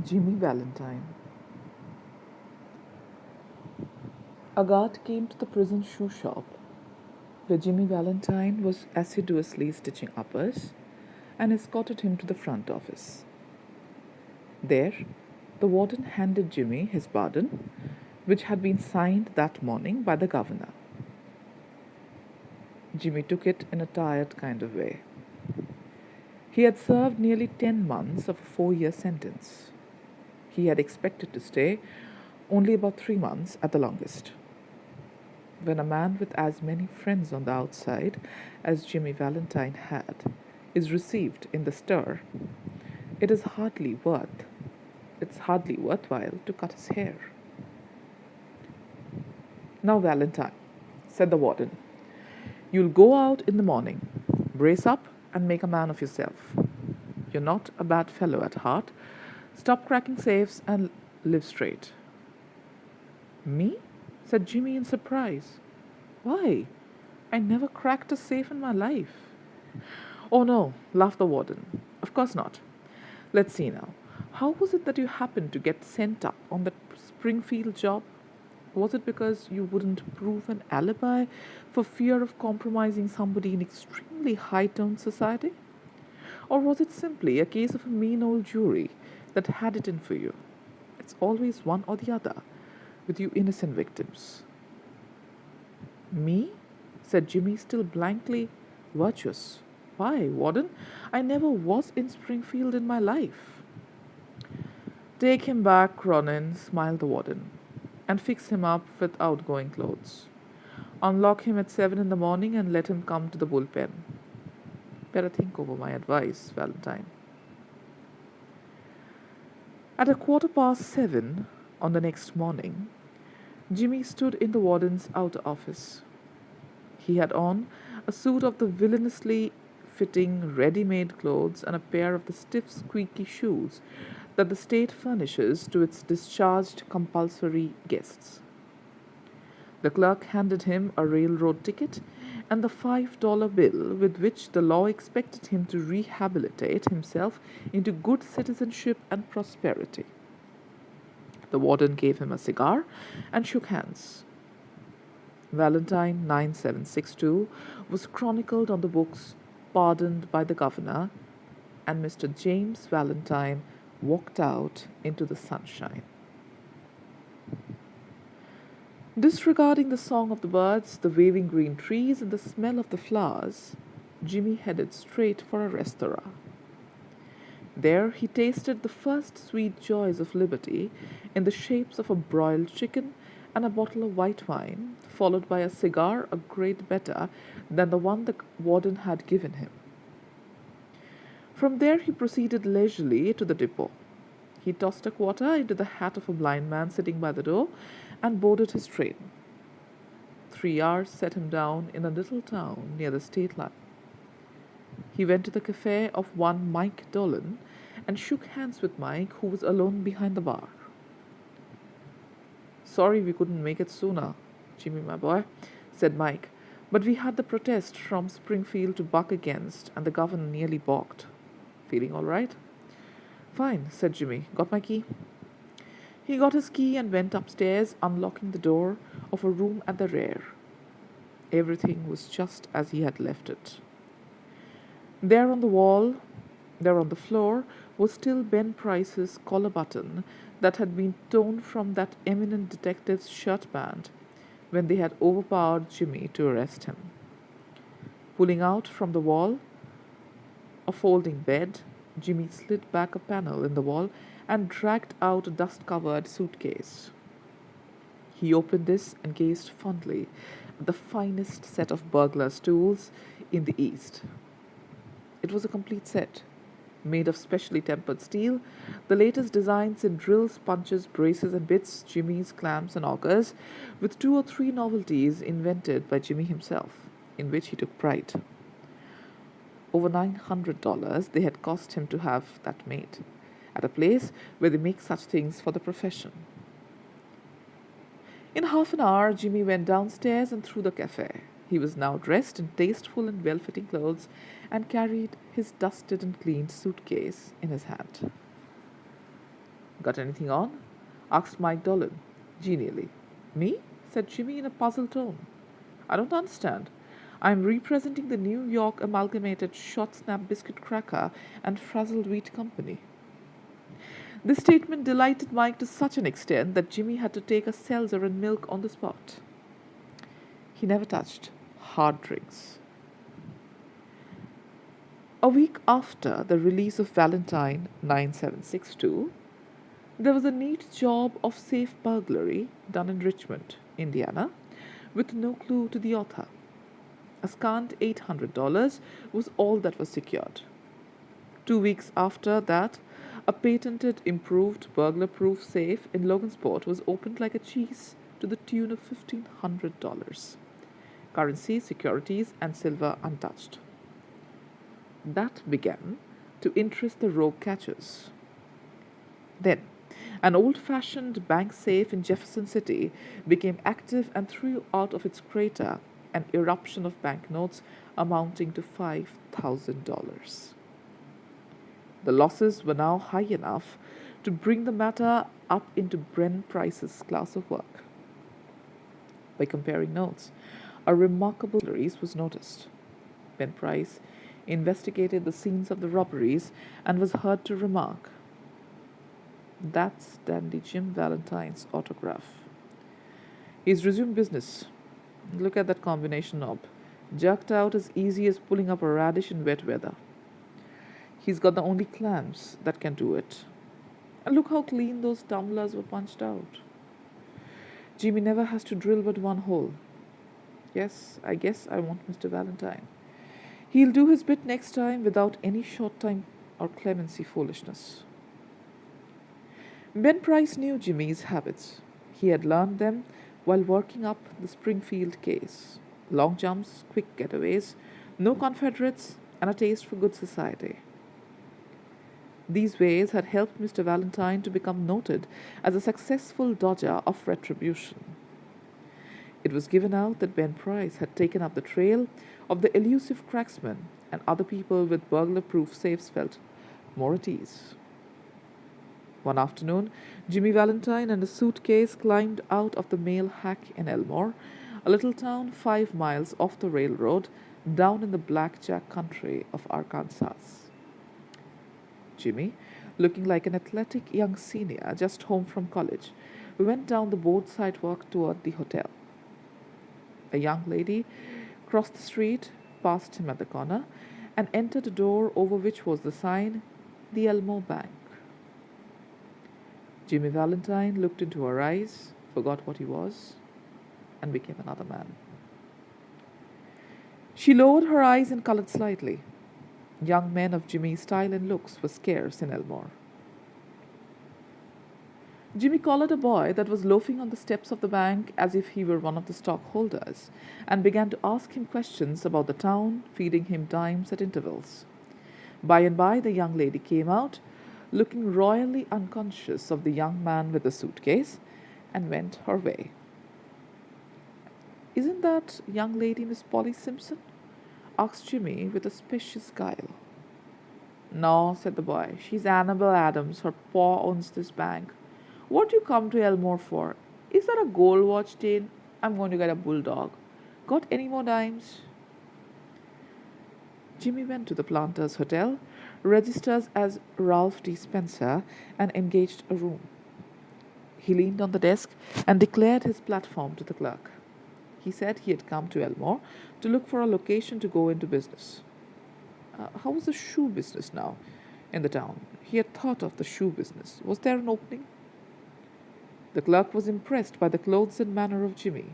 Jimmy Valentine. A guard came to the prison shoe shop, where Jimmy Valentine was assiduously stitching uppers, and escorted him to the front office. There, the warden handed Jimmy his pardon, which had been signed that morning by the governor. Jimmy took it in a tired kind of way. He had served nearly 10 months of a 4-year sentence. He had expected to stay only about 3 months at the longest. When a man with as many friends on the outside as Jimmy Valentine had is received in the stir, it's hardly worthwhile to cut his hair. "Now, Valentine," said the warden, "you'll go out in the morning, brace up, and make a man of yourself. You're not a bad fellow at heart. Stop cracking safes and live straight." "Me?" said Jimmy in surprise. "Why? I never cracked a safe in my life." "Oh no," laughed the warden. "Of course not. Let's see now. How was it that you happened to get sent up on that Springfield job? Was it because you wouldn't prove an alibi for fear of compromising somebody in extremely high-toned society? Or was it simply a case of a mean old jury that had it in for you? It's always one or the other with you innocent victims." "Me?" said Jimmy, still blankly virtuous. "Why, warden, I never was in Springfield in my life." "Take him back, Cronin," smiled the warden, "and fix him up with outgoing clothes. Unlock him at 7 in the morning and let him come to the bullpen. Better think over my advice, Valentine." At 7:15 on the next morning, Jimmy stood in the warden's outer office. He had on a suit of the villainously fitting ready-made clothes and a pair of the stiff, squeaky shoes that the state furnishes to its discharged compulsory guests. The clerk handed him a railroad ticket and the $5 bill with which the law expected him to rehabilitate himself into good citizenship and prosperity. The warden gave him a cigar and shook hands. Valentine 9762 was chronicled on the books, pardoned by the governor, and Mr. James Valentine walked out into the sunshine. Disregarding the song of the birds, the waving green trees, and the smell of the flowers, Jimmy headed straight for a restaurant. There he tasted the first sweet joys of liberty in the shapes of a broiled chicken and a bottle of white wine, followed by a cigar a great better than the one the warden had given him. From there he proceeded leisurely to the depot. He tossed a quarter into the hat of a blind man sitting by the door and boarded his train. 3 hours set him down in a little town near the state line. He went to the cafe of one Mike Dolan and shook hands with Mike, who was alone behind the bar. "Sorry we couldn't make it sooner, Jimmy, my boy," said Mike, "but we had the protest from Springfield to buck against, and the governor nearly balked. Feeling all right?" "Fine," said Jimmy. "Got my key?" He got his key and went upstairs, unlocking the door of a room at the rear. Everything was just as he had left it. There on the floor, was still Ben Price's collar button that had been torn from that eminent detective's shirt band when they had overpowered Jimmy to arrest him. Pulling out from the wall a folding bed, Jimmy slid back a panel in the wall and dragged out a dust-covered suitcase. He opened this and gazed fondly at the finest set of burglar's tools in the East. It was a complete set, made of specially tempered steel, the latest designs in drills, punches, braces, and bits, jimmies, clamps, and augers, with 2 or 3 novelties invented by Jimmy himself, in which he took pride. Over $900 they had cost him to have that made, at a place where they make such things for the profession. In half an hour, Jimmy went downstairs and through the cafe. He was now dressed in tasteful and well-fitting clothes and carried his dusted and cleaned suitcase in his hand. Got anything on? Asked Mike Dolan, genially. Me? Said Jimmy in a puzzled tone. I don't understand. I'm representing the New York Amalgamated Short Snap Biscuit Cracker and Frazzled Wheat Company. This statement delighted Mike to such an extent that Jimmy had to take a seltzer and milk on the spot. He never touched hard drinks. A week after the release of Valentine 9762, there was a neat job of safe burglary done in Richmond, Indiana, with no clue to the author. A scant $800 was all that was secured. 2 weeks after that, a patented, improved, burglar-proof safe in Logansport was opened like a cheese to the tune of $1,500. Currency, securities, and silver untouched. That began to interest the rogue catchers. Then, an old-fashioned bank safe in Jefferson City became active and threw out of its crater an eruption of banknotes amounting to $5,000. The losses were now high enough to bring the matter up into Ben Price's class of work. By comparing notes, a remarkable series was noticed. Ben Price investigated the scenes of the robberies and was heard to remark, "That's Dandy Jim Valentine's autograph. He's resumed business. Look at that combination knob, jerked out as easy as pulling up a radish in wet weather. He's got the only clamps that can do it. And look how clean those tumblers were punched out. Jimmy never has to drill but one hole. Yes, I guess I want Mr. Valentine. He'll do his bit next time without any short time or clemency foolishness." Ben Price knew Jimmy's habits. He had learned them while working up the Springfield case. Long jumps, quick getaways, no Confederates, and a taste for good society. These ways had helped Mr. Valentine to become noted as a successful dodger of retribution. It was given out that Ben Price had taken up the trail of the elusive cracksman, and other people with burglar-proof safes felt more at ease. One afternoon, Jimmy Valentine and a suitcase climbed out of the mail hack in Elmore, a little town 5 miles off the railroad down in the blackjack country of Arkansas. Jimmy, looking like an athletic young senior just home from college, went down the board sidewalk toward the hotel. A young lady crossed the street, passed him at the corner, and entered a door over which was the sign, "The Elmore Bank." Jimmy Valentine looked into her eyes, forgot what he was, and became another man. She lowered her eyes and colored slightly. Young men of Jimmy's style and looks were scarce in Elmore. Jimmy collared a boy that was loafing on the steps of the bank as if he were one of the stockholders, and began to ask him questions about the town, feeding him dimes at intervals. By and by, the young lady came out, looking royally unconscious of the young man with the suitcase, and went her way. "Isn't that young lady Miss Polly Simpson?" asked Jimmy with a specious guile. "No," said the boy. "She's Annabel Adams. Her pa owns this bank. What do you come to Elmore for? Is that a gold watch chain? I'm going to get a bulldog. Got any more dimes?" Jimmy went to the Planters Hotel, registered as Ralph D. Spencer, and engaged a room. He leaned on the desk and declared his platform to the clerk. He said he had come to Elmore to look for a location to go into business. How was the shoe business now in the town? He had thought of the shoe business. Was there an opening? The clerk was impressed by the clothes and manner of Jimmy.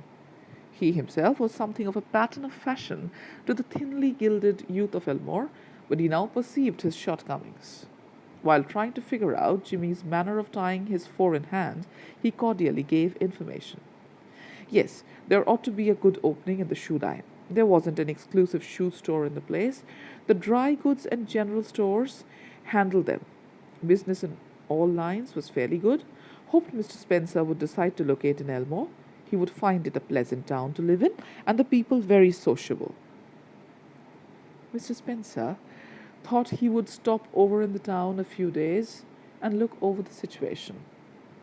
He himself was something of a pattern of fashion to the thinly gilded youth of Elmore, but he now perceived his shortcomings. While trying to figure out Jimmy's manner of tying his four-in hand, he cordially gave information. Yes, there ought to be a good opening in the shoe line. There wasn't an exclusive shoe store in the place. The dry goods and general stores handled them. Business in all lines was fairly good. Hoped Mr. Spencer would decide to locate in Elmore. He would find it a pleasant town to live in, and the people very sociable. Mr. Spencer thought he would stop over in the town a few days and look over the situation.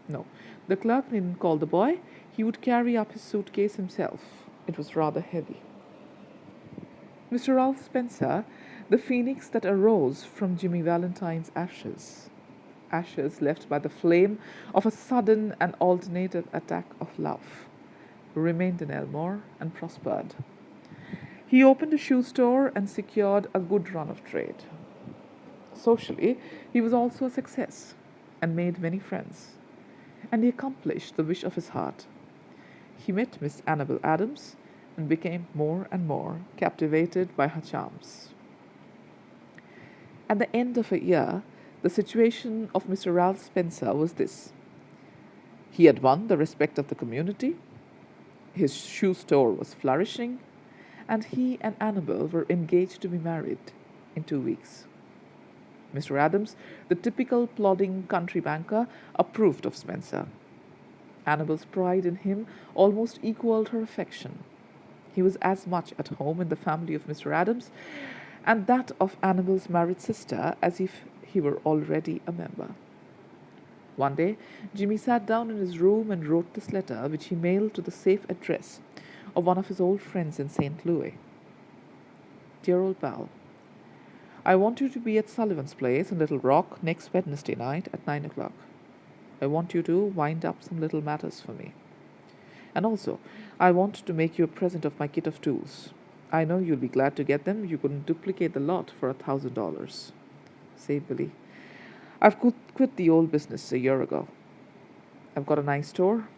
No, the clerk needn't call the boy. He would carry up his suitcase himself. It was rather heavy. Mr. Ralph Spencer, the phoenix that arose from Jimmy Valentine's ashes left by the flame of a sudden and alternative attack of love, remained in Elmore and prospered. He opened a shoe store and secured a good run of trade. Socially, he was also a success and made many friends, and he accomplished the wish of his heart. He met Miss Annabel Adams and became more and more captivated by her charms. At the end of a year, the situation of Mr. Ralph Spencer was this. He had won the respect of the community, his shoe store was flourishing, and he and Annabel were engaged to be married in 2 weeks. Mr. Adams, the typical plodding country banker, approved of Spencer. Annabel's pride in him almost equaled her affection. He was as much at home in the family of Mr. Adams and that of Annabel's married sister as if he were already a member. One day, Jimmy sat down in his room and wrote this letter, which he mailed to the safe address of one of his old friends in St. Louis. Dear old pal, I want you to be at Sullivan's place in Little Rock next Wednesday night at 9 o'clock. I want you to wind up some little matters for me. And also, I want to make you a present of my kit of tools. I know you'll be glad to get them. You couldn't duplicate the lot for $1,000. Say, Billy, I've quit the old business a year ago. I've got a nice store.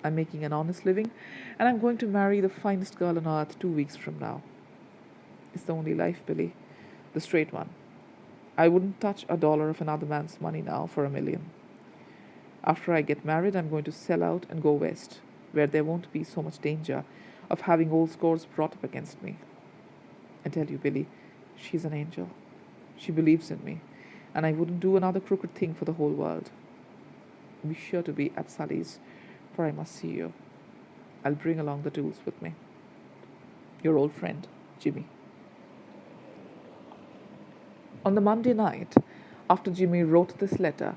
I'm making an honest living, and I'm going to marry the finest girl on earth 2 weeks from now. It's the only life, Billy, the straight one. I wouldn't touch a dollar of another man's money now for $1 million. After I get married, I'm going to sell out and go west, where there won't be so much danger of having old scores brought up against me. I tell you, Billy, she's an angel. She believes in me, and I wouldn't do another crooked thing for the whole world. Be sure to be at Sully's, for I must see you. I'll bring along the tools with me. Your old friend, Jimmy. On the Monday night, after Jimmy wrote this letter,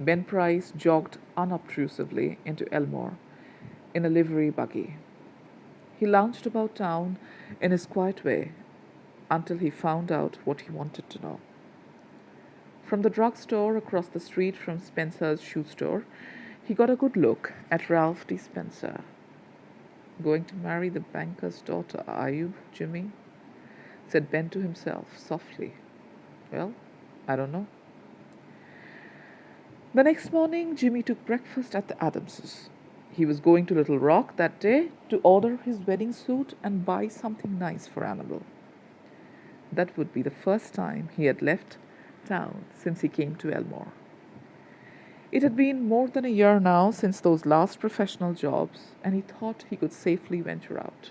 Ben Price jogged unobtrusively into Elmore in a livery buggy. He lounged about town in his quiet way until he found out what he wanted to know. From the drugstore across the street from Spencer's shoe store, he got a good look at Ralph D. Spencer. Going to marry the banker's daughter, are you, Jimmy? Said Ben to himself softly. Well, I don't know. The next morning, Jimmy took breakfast at the Adamses. He was going to Little Rock that day to order his wedding suit and buy something nice for Annabel. That would be the first time he had left town since he came to Elmore. It had been more than a year now since those last professional jobs, and he thought he could safely venture out.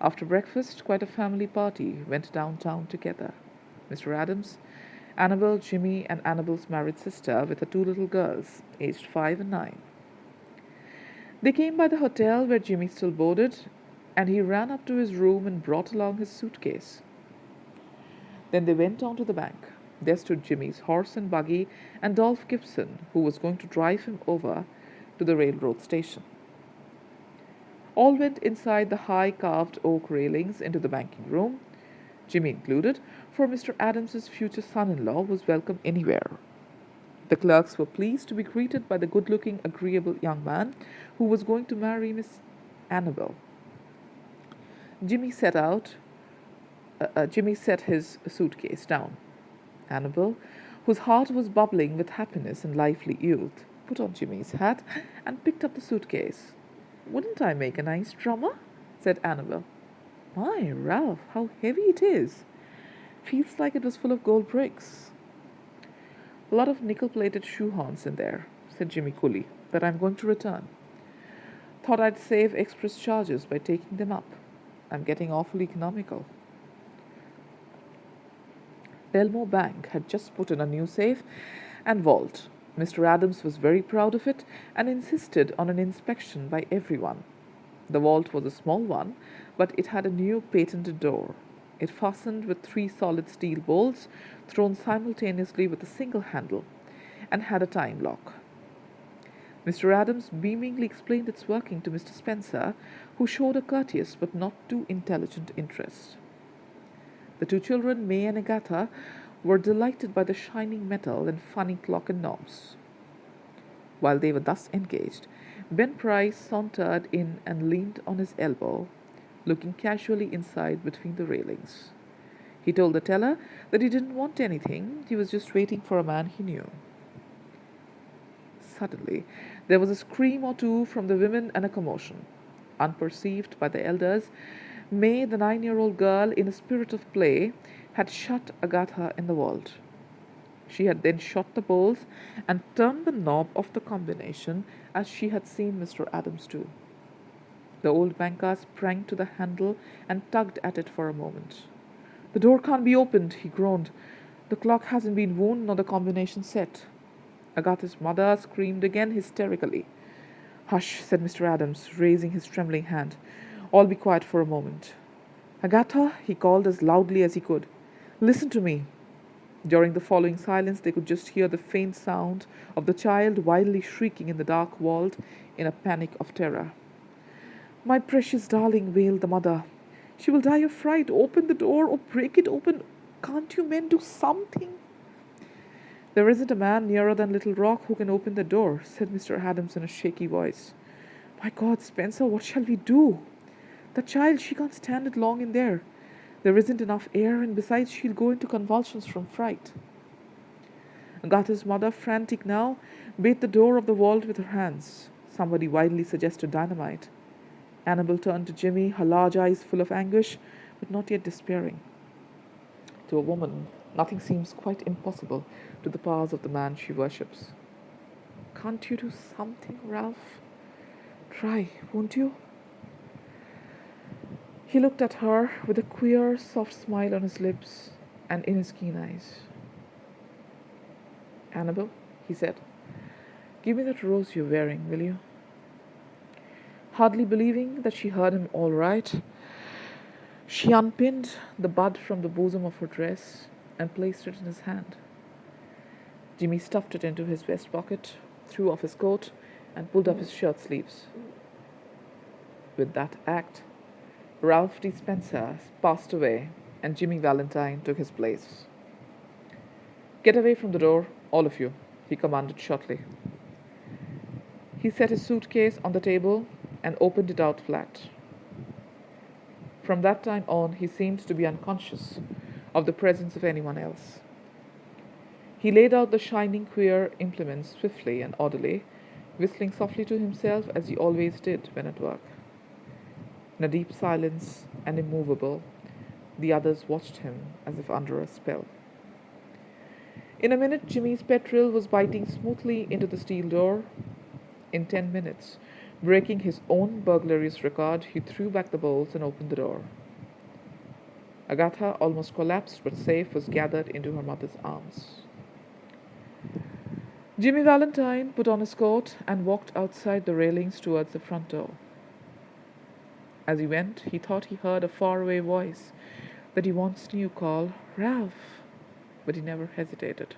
After breakfast, quite a family party went downtown together. Mr. Adams, Annabel, Jimmy, and Annabel's married sister with her 2 little girls, aged 5 and 9. They came by the hotel where Jimmy still boarded, and he ran up to his room and brought along his suitcase. Then they went on to the bank. There stood Jimmy's horse and buggy and Dolph Gibson, who was going to drive him over to the railroad station. All went inside the high carved oak railings into the banking room, Jimmy included, for Mr. Adams's future son-in-law was welcome anywhere. The clerks were pleased to be greeted by the good-looking, agreeable young man who was going to marry Miss Annabel. Jimmy set his suitcase down. Annabel, whose heart was bubbling with happiness and lively youth, put on Jimmy's hat and picked up the suitcase. "Wouldn't I make a nice drummer?" said Annabel. "My, Ralph, how heavy it is. Feels like it was full of gold bricks." "A lot of nickel-plated shoehorns in there," said Jimmy coolly, "that I'm going to return. Thought I'd save express charges by taking them up. I'm getting awfully economical." The Elmore Bank had just put in a new safe and vault. Mr. Adams was very proud of it and insisted on an inspection by everyone. The vault was a small one, but it had a new patented door. It fastened with 3 solid steel bolts, thrown simultaneously with a single handle, and had a time lock. Mr. Adams beamingly explained its working to Mr. Spencer, who showed a courteous but not too intelligent interest. The 2 children, May and Agatha, were delighted by the shining metal and funny clock and knobs. While they were thus engaged, Ben Price sauntered in and leaned on his elbow, looking casually inside between the railings. He told the teller that he didn't want anything, he was just waiting for a man he knew. Suddenly, there was a scream or two from the women and a commotion. Unperceived by the elders, May, the 9-year-old girl, in a spirit of play, had shut Agatha in the vault. She had then shot the bolts and turned the knob of the combination as she had seen Mr. Adams do. The old banker sprang to the handle and tugged at it for a moment. "The door can't be opened," he groaned. "The clock hasn't been wound nor the combination set." Agatha's mother screamed again hysterically. "Hush," said Mr. Adams, raising his trembling hand. "All be quiet for a moment." "Agatha," he called as loudly as he could, "listen to me." During the following silence, they could just hear the faint sound of the child wildly shrieking in the dark vault in a panic of terror. "My precious darling," wailed the mother. "She will die of fright. Open the door or break it open. Can't you men do something?" "There isn't a man nearer than Little Rock who can open the door," said Mr. Adams in a shaky voice. "My God, Spencer, what shall we do? The child, she can't stand it long in there. There isn't enough air, and besides she'll go into convulsions from fright." Agatha's mother, frantic now, beat the door of the vault with her hands. Somebody wildly suggested dynamite. Annabel turned to Jimmy, her large eyes full of anguish, but not yet despairing. To a woman, nothing seems quite impossible to the powers of the man she worships. "Can't you do something, Ralph? Try, won't you?" He looked at her with a queer, soft smile on his lips and in his keen eyes. "Annabel," he said, "give me that rose you're wearing, will you?" Hardly believing that she heard him all right, she unpinned the bud from the bosom of her dress and placed it in his hand. Jimmy stuffed it into his vest pocket, threw off his coat, and pulled up his shirt sleeves. With that act, Ralph D. Spencer passed away, and Jimmy Valentine took his place. "Get away from the door, all of you," he commanded shortly. He set his suitcase on the table and opened it out flat. From that time on, he seemed to be unconscious of the presence of anyone else. He laid out the shining, queer implements swiftly and orderly, whistling softly to himself as he always did when at work. In a deep silence and immovable, the others watched him as if under a spell. In a minute, Jimmy's petrol was biting smoothly into the steel door. In 10 minutes, breaking his own burglarious record, he threw back the bolts and opened the door. Agatha, almost collapsed but safe, was gathered into her mother's arms. Jimmy Valentine put on his coat and walked outside the railings towards the front door. As he went, he thought he heard a faraway voice that he once knew call, "Ralph," but he never hesitated.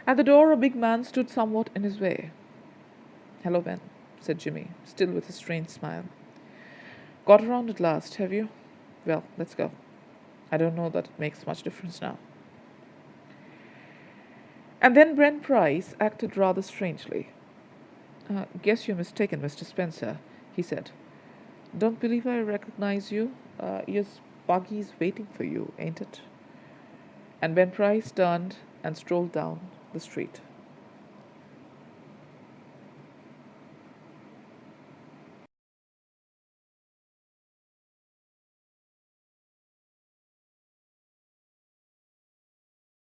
At the door, a big man stood somewhat in his way. "Hello, Ben," said Jimmy, still with a strange smile. "Got around at last, have you? Well, let's go. I don't know that it makes much difference now." And then Ben Price acted rather strangely. "Guess you're mistaken, Mr. Spencer," he said. "Don't believe I recognize you. Your buggy's waiting for you, ain't it?" And Ben Price turned and strolled down the street.